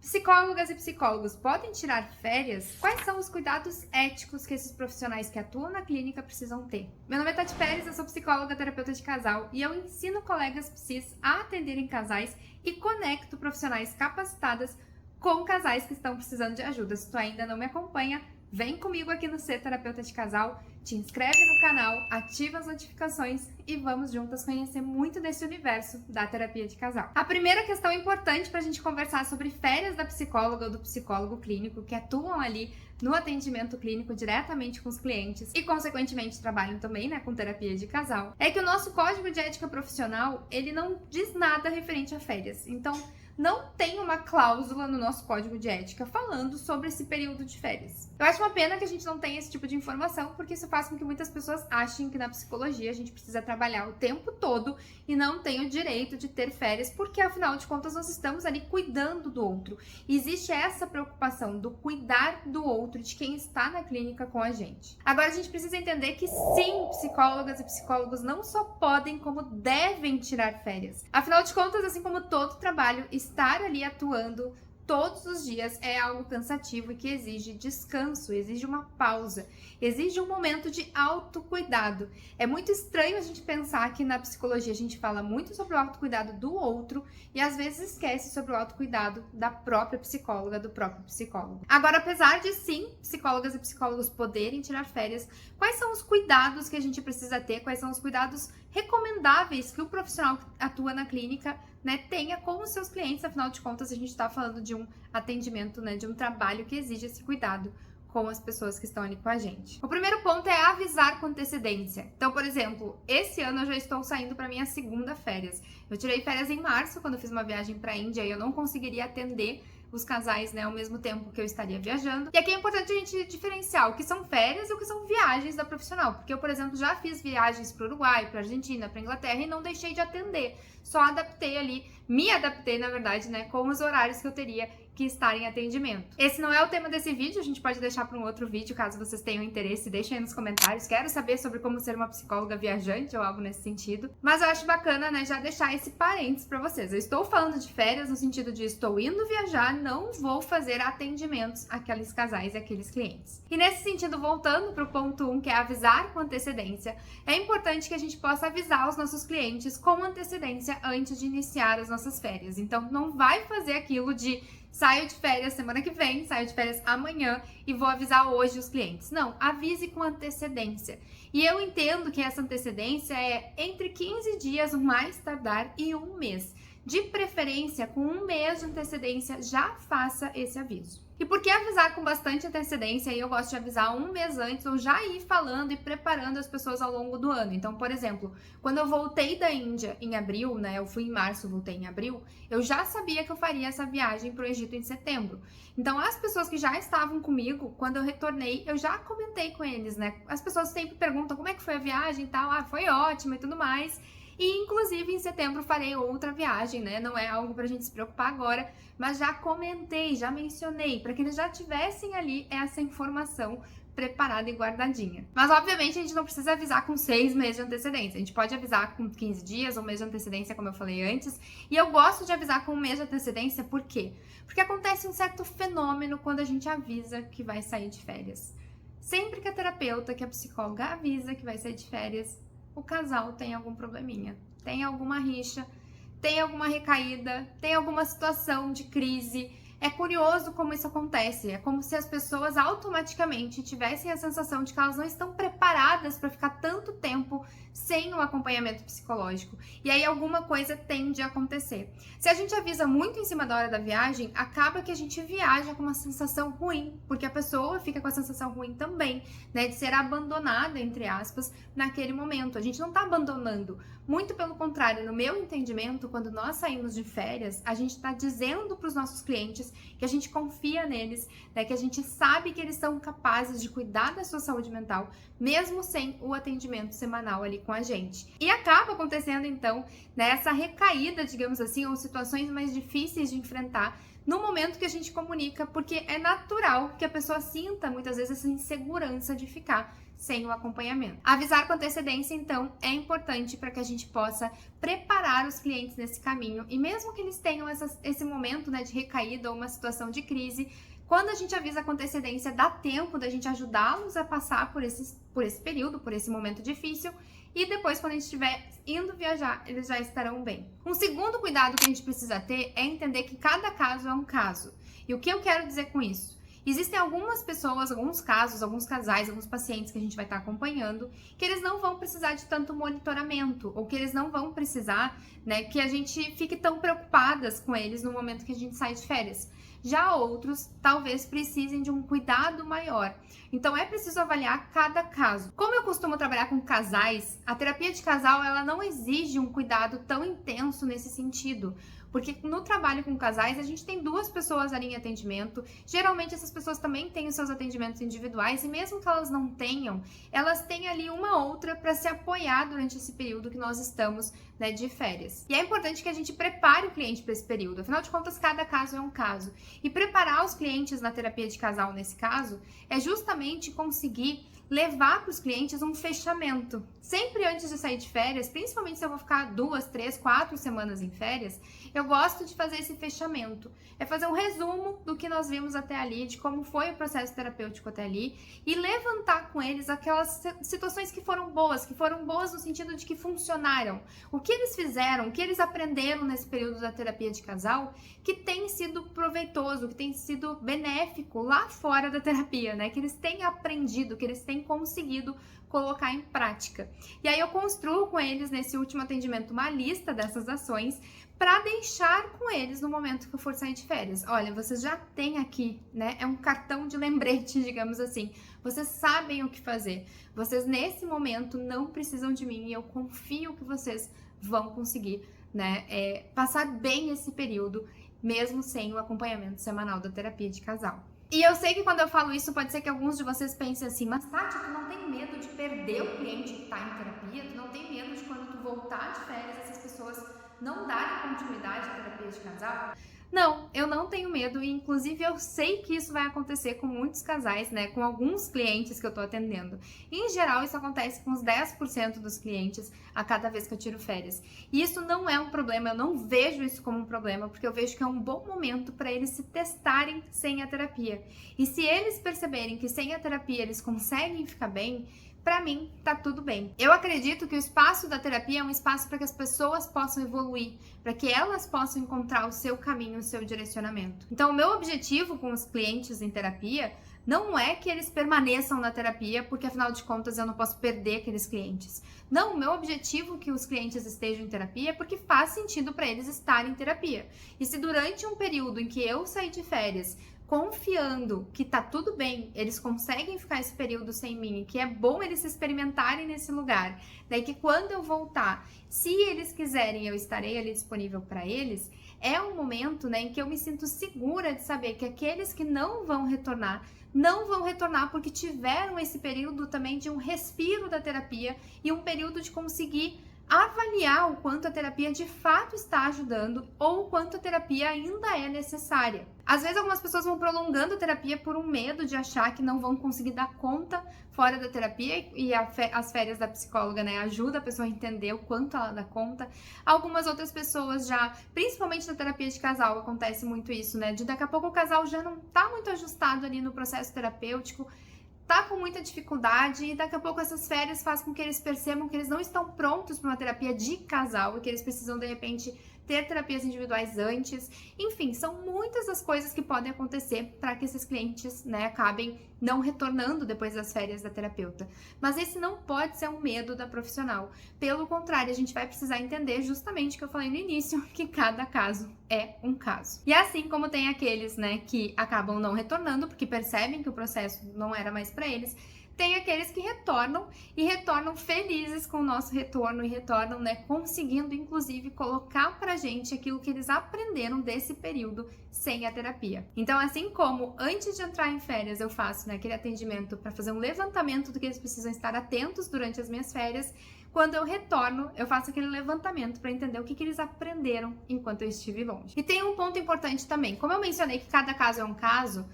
Psicólogas e psicólogos podem tirar férias? Quais são os cuidados éticos que esses profissionais que atuam na clínica precisam ter? Meu nome é Tati Pérez, eu sou psicóloga terapeuta de casal e eu ensino colegas psis a atenderem casais e conecto profissionais capacitadas com casais que estão precisando de ajuda. Se tu ainda não me acompanha, vem comigo aqui no Ser Terapeuta de Casal, te inscreve no canal, ativa as notificações e vamos juntas conhecer muito desse universo da terapia de casal. A primeira questão importante para a gente conversar sobre férias da psicóloga ou do psicólogo clínico que atuam ali no atendimento clínico diretamente com os clientes e, consequentemente, trabalham também, com terapia de casal, é que o nosso código de ética profissional, ele não diz nada referente a férias. Então, não tem uma cláusula no nosso código de ética falando sobre esse período de férias. Eu acho uma pena que a gente não tenha esse tipo de informação, porque isso faz com que muitas pessoas achem que na psicologia a gente precisa trabalhar o tempo todo e não tem o direito de ter férias, porque afinal de contas nós estamos ali cuidando do outro. E existe essa preocupação do cuidar do outro, de quem está na clínica com a gente. Agora a gente precisa entender que sim, psicólogas e psicólogos não só podem, como devem tirar férias. Afinal de contas, assim como todo trabalho, estar ali atuando todos os dias é algo cansativo e que exige descanso, exige uma pausa, exige um momento de autocuidado. É muito estranho a gente pensar que na psicologia a gente fala muito sobre o autocuidado do outro e às vezes esquece sobre o autocuidado da própria psicóloga, do próprio psicólogo. Agora, apesar de sim, psicólogas e psicólogos poderem tirar férias, quais são os cuidados que a gente precisa ter, quais são os cuidados recomendáveis que o profissional que atua na clínica tenha com os seus clientes? Afinal de contas, a gente está falando de um atendimento, de um trabalho que exige esse cuidado com as pessoas que estão ali com a gente. O primeiro ponto é avisar com antecedência. Então, por exemplo, esse ano eu já estou saindo para minha segunda férias. Eu tirei férias em março, quando eu fiz uma viagem para a Índia, e eu não conseguiria atender os casais, ao mesmo tempo que eu estaria viajando. E aqui é importante a gente diferenciar o que são férias e o que são viagens da profissional. Porque eu, por exemplo, já fiz viagens para o Uruguai, para a Argentina, para a Inglaterra e não deixei de atender. Só adaptei ali, me adaptei, na verdade, com os horários que eu teria que estar em atendimento. Esse não é o tema desse vídeo, a gente pode deixar para um outro vídeo, caso vocês tenham interesse, deixem aí nos comentários. Quero saber sobre como ser uma psicóloga viajante ou algo nesse sentido. Mas eu acho bacana, já deixar esse parênteses para vocês. Eu estou falando de férias no sentido de estou indo viajar, não vou fazer atendimentos àqueles casais e àqueles clientes. E nesse sentido, voltando para o ponto 1, que é avisar com antecedência, é importante que a gente possa avisar os nossos clientes com antecedência antes de iniciar as nossas férias. Então, não vai fazer aquilo de saio de férias semana que vem, saio de férias amanhã e vou avisar hoje os clientes. Não, avise com antecedência. E eu entendo que essa antecedência é entre 15 dias, o mais tardar, e um mês. De preferência, com um mês de antecedência, já faça esse aviso. E por que avisar com bastante antecedência? Eu gosto de avisar um mês antes ou já ir falando e preparando as pessoas ao longo do ano. Então, por exemplo, quando eu voltei da Índia em abril, eu fui em março, voltei em abril, eu já sabia que eu faria essa viagem para o Egito em setembro. Então, as pessoas que já estavam comigo, quando eu retornei, eu já comentei com eles, As pessoas sempre perguntam como é que foi a viagem e tal, foi ótima e tudo mais. E, inclusive, em setembro farei outra viagem, Não é algo pra gente se preocupar agora, mas já comentei, já mencionei, para que eles já tivessem ali essa informação preparada e guardadinha. Mas, obviamente, a gente não precisa avisar com 6 meses de antecedência. A gente pode avisar com 15 dias ou mês de antecedência, como eu falei antes. E eu gosto de avisar com um mês de antecedência, por quê? Porque acontece um certo fenômeno quando a gente avisa que vai sair de férias. Sempre que a terapeuta, que a psicóloga avisa que vai sair de férias, o casal tem algum probleminha, tem alguma rixa, tem alguma recaída, tem alguma situação de crise. É curioso como isso acontece, é como se as pessoas automaticamente tivessem a sensação de que elas não estão preparadas para ficar tanto tempo sem o acompanhamento psicológico. E aí alguma coisa tende a acontecer. Se a gente avisa muito em cima da hora da viagem, acaba que a gente viaja com uma sensação ruim, porque a pessoa fica com a sensação ruim também, de ser abandonada, entre aspas, naquele momento. A gente não está abandonando, muito pelo contrário, no meu entendimento, quando nós saímos de férias, a gente está dizendo para os nossos clientes que a gente confia neles, que a gente sabe que eles são capazes de cuidar da sua saúde mental, mesmo sem o atendimento semanal ali com a gente. E acaba acontecendo, então, essa recaída, digamos assim, ou situações mais difíceis de enfrentar no momento que a gente comunica, porque é natural que a pessoa sinta muitas vezes essa insegurança de ficar sem o acompanhamento. Avisar com antecedência, então, é importante para que a gente possa preparar os clientes nesse caminho, e mesmo que eles tenham esse momento, né, de recaída ou uma situação de crise, quando a gente avisa com antecedência, dá tempo da gente ajudá-los a passar por esse período, por esse momento difícil, e depois, quando a gente estiver indo viajar, eles já estarão bem. Um segundo cuidado que a gente precisa ter é entender que cada caso é um caso. E o que eu quero dizer com isso? Existem algumas pessoas, alguns casos, alguns casais, alguns pacientes que a gente vai estar acompanhando, que eles não vão precisar de tanto monitoramento, ou que eles não vão precisar, né, que a gente fique tão preocupadas com eles no momento que a gente sai de férias. Já outros, talvez precisem de um cuidado maior. Então, é preciso avaliar cada caso. Como eu costumo trabalhar com casais, a terapia de casal, ela não exige um cuidado tão intenso nesse sentido. Porque no trabalho com casais, a gente tem 2 pessoas ali em atendimento. Geralmente, essas pessoas também têm os seus atendimentos individuais. E mesmo que elas não tenham, elas têm ali uma outra para se apoiar durante esse período que nós estamos, né, de férias. E é importante que a gente prepare o cliente para esse período. Afinal de contas, cada caso é um caso. E preparar os clientes na terapia de casal, nesse caso, é justamente conseguir levar para os clientes um fechamento. Sempre antes de sair de férias, principalmente se eu vou ficar 2, 3, 4 semanas em férias, eu gosto de fazer esse fechamento. É fazer um resumo do que nós vimos até ali, de como foi o processo terapêutico até ali, e levantar com eles aquelas situações que foram boas no sentido de que funcionaram. O que eles fizeram, o que eles aprenderam nesse período da terapia de casal, que tem sido proveitoso, que tem sido benéfico lá fora da terapia, né? Que eles têm aprendido, que eles têm conseguido colocar em prática. E aí eu construo com eles nesse último atendimento uma lista dessas ações para deixar com eles no momento que eu for sair de férias. Olha, vocês já têm aqui, né? É um cartão de lembrete, digamos assim. Vocês sabem o que fazer. Vocês nesse momento não precisam de mim e eu confio que vocês vão conseguir, né? Passar bem esse período, mesmo sem o acompanhamento semanal da terapia de casal. E eu sei que quando eu falo isso, pode ser que alguns de vocês pensem assim, mas Tati, tu não tem medo de perder o cliente que está em terapia? Tu não tem medo de quando tu voltar de férias, essas pessoas não darem continuidade à terapia de casal? Não, eu não tenho medo e inclusive eu sei que isso vai acontecer com muitos casais, né, com alguns clientes que eu tô atendendo. Em geral, isso acontece com uns 10% dos clientes a cada vez que eu tiro férias. E isso não é um problema, eu não vejo isso como um problema, porque eu vejo que é um bom momento para eles se testarem sem a terapia. E se eles perceberem que sem a terapia eles conseguem ficar bem, para mim, tá tudo bem. Eu acredito que o espaço da terapia é um espaço para que as pessoas possam evoluir, para que elas possam encontrar o seu caminho, o seu direcionamento. Então, o meu objetivo com os clientes em terapia não é que eles permaneçam na terapia, porque afinal de contas eu não posso perder aqueles clientes. Não, o meu objetivo é que os clientes estejam em terapia porque faz sentido para eles estarem em terapia. E se durante um período em que eu sair de férias, confiando que tá tudo bem, eles conseguem ficar esse período sem mim, que é bom eles se experimentarem nesse lugar, daí que quando eu voltar, se eles quiserem, eu estarei ali disponível para eles, é um momento, né, em que eu me sinto segura de saber que aqueles que não vão retornar porque tiveram esse período também de um respiro da terapia e um período de conseguir avaliar o quanto a terapia de fato está ajudando ou o quanto a terapia ainda é necessária. Às vezes algumas pessoas vão prolongando a terapia por um medo de achar que não vão conseguir dar conta fora da terapia e as férias da psicóloga, né, ajuda a pessoa a entender o quanto ela dá conta. Algumas outras pessoas já, principalmente na terapia de casal, acontece muito isso, né, de daqui a pouco o casal já não tá muito ajustado ali no processo terapêutico, tá com muita dificuldade e daqui a pouco essas férias fazem com que eles percebam que eles não estão prontos para uma terapia de casal e que eles precisam, de repente, ter terapias individuais antes. Enfim, são muitas as coisas que podem acontecer para que esses clientes, né, acabem não retornando depois das férias da terapeuta. Mas esse não pode ser um medo da profissional. Pelo contrário, a gente vai precisar entender justamente o que eu falei no início, que cada caso é um caso. E assim como tem aqueles, né, que acabam não retornando porque percebem que o processo não era mais para eles, tem aqueles que retornam e retornam felizes com o nosso retorno e retornam, né, conseguindo inclusive colocar pra gente aquilo que eles aprenderam desse período sem a terapia. Então, assim como antes de entrar em férias eu faço, né, aquele atendimento para fazer um levantamento do que eles precisam estar atentos durante as minhas férias, quando eu retorno, eu faço aquele levantamento para entender o que eles aprenderam enquanto eu estive longe. E tem um ponto importante também. Como eu mencionei que cada caso é um caso,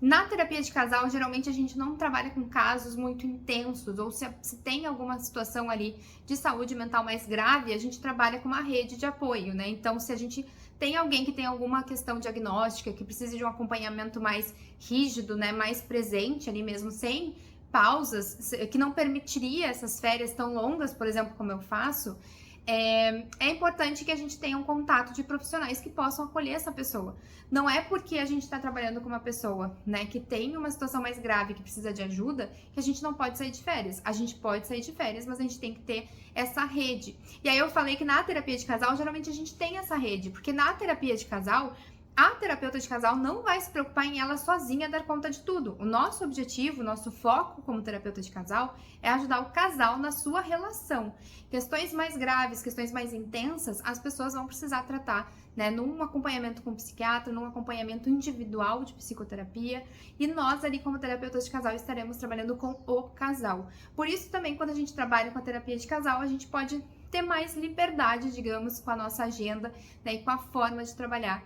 na terapia de casal, geralmente a gente não trabalha com casos muito intensos, ou se tem alguma situação ali de saúde mental mais grave, a gente trabalha com uma rede de apoio, né? Então, se a gente tem alguém que tem alguma questão diagnóstica, que precisa de um acompanhamento mais rígido, né, mais presente ali mesmo, sem pausas, que não permitiria essas férias tão longas, por exemplo, como eu faço, é importante que a gente tenha um contato de profissionais que possam acolher essa pessoa. Não é porque a gente está trabalhando com uma pessoa, né, que tem uma situação mais grave, que precisa de ajuda, que a gente não pode sair de férias. A gente pode sair de férias, mas a gente tem que ter essa rede. E aí eu falei que na terapia de casal, geralmente a gente tem essa rede, porque na terapia de casal, a terapeuta de casal não vai se preocupar em ela sozinha dar conta de tudo. O nosso objetivo, o nosso foco como terapeuta de casal é ajudar o casal na sua relação. Questões mais graves, questões mais intensas, as pessoas vão precisar tratar, né, num acompanhamento com o psiquiatra, num acompanhamento individual de psicoterapia, e nós ali como terapeutas de casal estaremos trabalhando com o casal. Por isso também, quando a gente trabalha com a terapia de casal, a gente pode ter mais liberdade, digamos, com a nossa agenda, né, e com a forma de trabalhar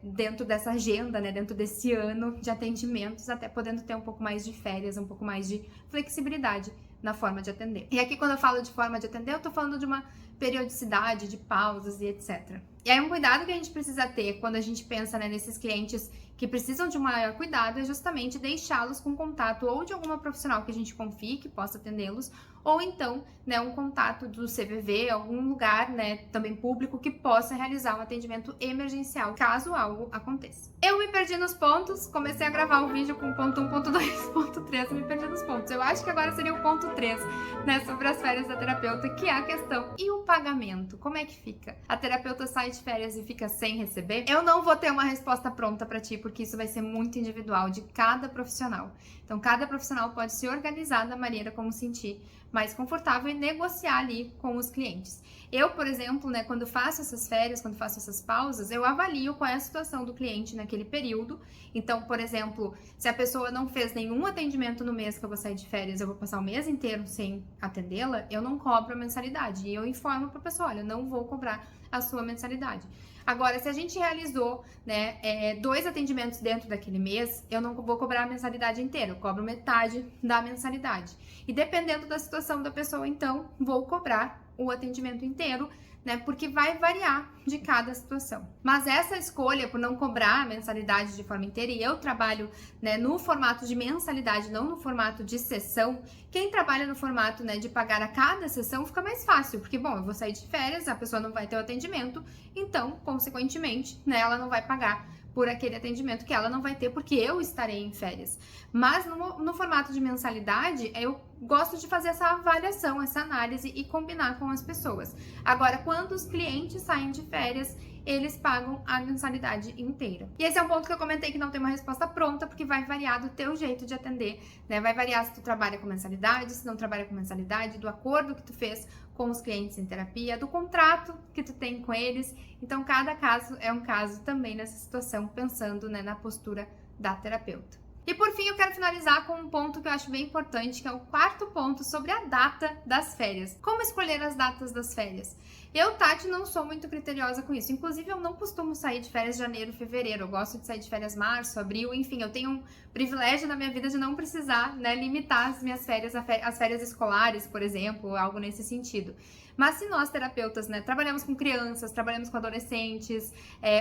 dentro dessa agenda, né, dentro desse ano de atendimentos, até podendo ter um pouco mais de férias, um pouco mais de flexibilidade na forma de atender. E aqui, quando eu falo de forma de atender, eu tô falando de uma periodicidade, de pausas e etc. E aí, um cuidado que a gente precisa ter quando a gente pensa, né, nesses clientes que precisam de um maior cuidado é justamente deixá-los com contato ou de alguma profissional que a gente confie, que possa atendê-los, ou então, né, um contato do CVV, algum lugar, né, também público, que possa realizar um atendimento emergencial, caso algo aconteça. Eu me perdi nos pontos, comecei a gravar o vídeo com ponto 1, ponto 2, ponto 3, me perdi nos pontos. Eu acho que agora seria o ponto 3, né, sobre as férias da terapeuta, que é a questão. E o pagamento? Como é que fica? A terapeuta sai de férias e fica sem receber? Eu não vou ter uma resposta pronta pra ti, porque isso vai ser muito individual de cada profissional. Então, cada profissional pode se organizar da maneira como sentir mais confortável e negociar ali com os clientes. Eu, por exemplo, né, quando faço essas férias, quando faço essas pausas, eu avalio qual é a situação do cliente naquele período. Então, por exemplo, se a pessoa não fez nenhum atendimento no mês que eu vou sair de férias, eu vou passar o mês inteiro sem atendê-la, eu não cobro a mensalidade. E eu informo para a pessoa, olha, eu não vou cobrar a sua mensalidade. Agora, se a gente realizou, né, 2 atendimentos dentro daquele mês, eu não vou cobrar a mensalidade inteira, eu cobro metade da mensalidade. E dependendo da situação da pessoa, então, vou cobrar o atendimento inteiro, né, porque vai variar de cada situação. Mas essa escolha por não cobrar a mensalidade de forma inteira, e eu trabalho, né, no formato de mensalidade, não no formato de sessão, quem trabalha no formato, né, de pagar a cada sessão fica mais fácil, porque, bom, eu vou sair de férias, a pessoa não vai ter o atendimento, então, consequentemente, né, ela não vai pagar por aquele atendimento que ela não vai ter, porque eu estarei em férias. Mas no formato de mensalidade, eu gosto de fazer essa avaliação, essa análise e combinar com as pessoas. Agora, quando os clientes saem de férias, eles pagam a mensalidade inteira. E esse é um ponto que eu comentei que não tem uma resposta pronta, porque vai variar do teu jeito de atender, né? Vai variar se tu trabalha com mensalidade, se não trabalha com mensalidade, do acordo que tu fez com os clientes em terapia, do contrato que tu tem com eles. Então, cada caso é um caso também nessa situação, pensando, né, na postura da terapeuta. E por fim, eu quero finalizar com um ponto que eu acho bem importante, que é o 4º ponto sobre a data das férias. Como escolher as datas das férias? Eu, Tati, não sou muito criteriosa com isso. Inclusive, eu não costumo sair de férias janeiro, fevereiro. Eu gosto de sair de férias março, abril, enfim. Eu tenho um privilégio na minha vida de não precisar, né, limitar as minhas férias às férias escolares, por exemplo, algo nesse sentido. Mas se nós, terapeutas, né, trabalhamos com crianças, trabalhamos com adolescentes,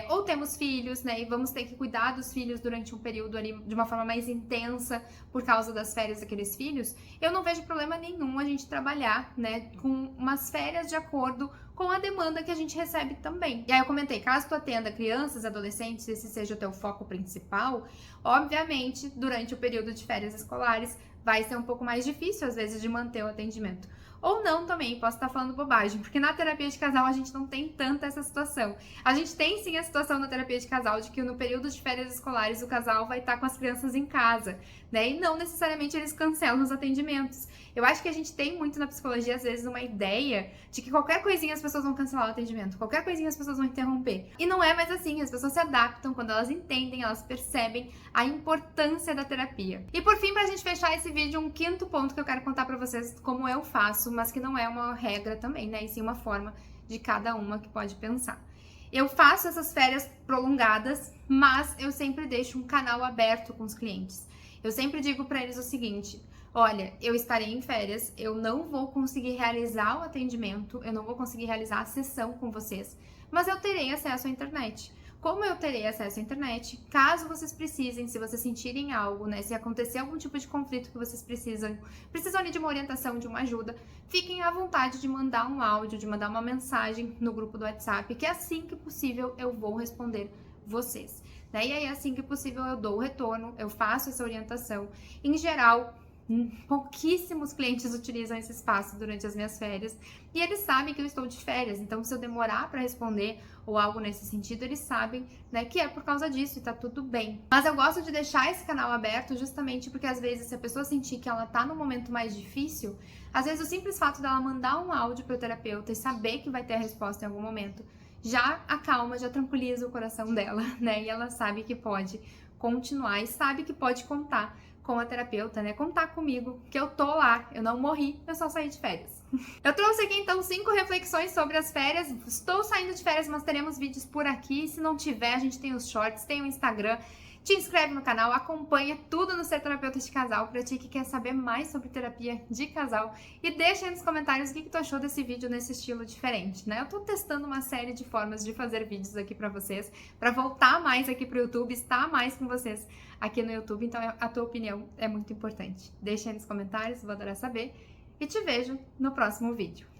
ou temos filhos, né, e vamos ter que cuidar dos filhos durante um período ali de uma forma mais intensa por causa das férias daqueles filhos, eu não vejo problema nenhum a gente trabalhar, né, com umas férias de acordo com a demanda que a gente recebe também. E aí eu comentei, caso tu atenda crianças, adolescentes, esse seja o teu foco principal, obviamente, durante o período de férias escolares, vai ser um pouco mais difícil, às vezes, de manter o atendimento. Ou não também, posso estar falando bobagem, porque na terapia de casal a gente não tem tanta essa situação. A gente tem sim a situação na terapia de casal de que no período de férias escolares o casal vai estar com as crianças em casa, né? E não necessariamente eles cancelam os atendimentos. Eu acho que a gente tem muito na psicologia, às vezes, uma ideia de que qualquer coisinha as pessoas vão cancelar o atendimento, qualquer coisinha as pessoas vão interromper. E não é mais assim, as pessoas se adaptam quando elas entendem, elas percebem a importância da terapia. E por fim, pra gente fechar esse vídeo um quinto ponto que eu quero contar pra vocês como eu faço, mas que não é uma regra também, né? E sim uma forma de cada uma que pode pensar. Eu faço essas férias prolongadas, mas eu sempre deixo um canal aberto com os clientes. Eu sempre digo pra eles o seguinte: olha, eu estarei em férias, eu não vou conseguir realizar o atendimento, eu não vou conseguir realizar a sessão com vocês, mas eu terei acesso à internet. Como eu terei acesso à internet, caso vocês precisem, se vocês sentirem algo, né, se acontecer algum tipo de conflito que vocês precisam ali de uma orientação, de uma ajuda, fiquem à vontade de mandar um áudio, de mandar uma mensagem no grupo do WhatsApp, que assim que possível eu vou responder vocês. Né? E aí, assim que possível, eu dou o retorno, eu faço essa orientação. Em geral, pouquíssimos clientes utilizam esse espaço durante as minhas férias e eles sabem que eu estou de férias, então se eu demorar para responder ou algo nesse sentido, eles sabem, né, que é por causa disso e tá tudo bem. Mas eu gosto de deixar esse canal aberto justamente porque às vezes se a pessoa sentir que ela tá num momento mais difícil, às vezes o simples fato dela mandar um áudio pro terapeuta e saber que vai ter a resposta em algum momento já acalma, já tranquiliza o coração dela, né? E ela sabe que pode continuar e sabe que pode contar com a terapeuta, né? Contar comigo, que eu tô lá, eu não morri, eu só saí de férias. Eu trouxe aqui então 5 reflexões sobre as férias. Estou saindo de férias, mas teremos vídeos por aqui. Se não tiver, a gente tem os shorts, tem o Instagram. Te inscreve no canal, acompanha tudo no Ser Terapeuta de Casal pra ti que quer saber mais sobre terapia de casal e deixa aí nos comentários o que tu achou desse vídeo nesse estilo diferente, né? Eu tô testando uma série de formas de fazer vídeos aqui pra vocês, pra voltar mais aqui pro YouTube, estar mais com vocês aqui no YouTube, então a tua opinião é muito importante. Deixa aí nos comentários, vou adorar saber e te vejo no próximo vídeo.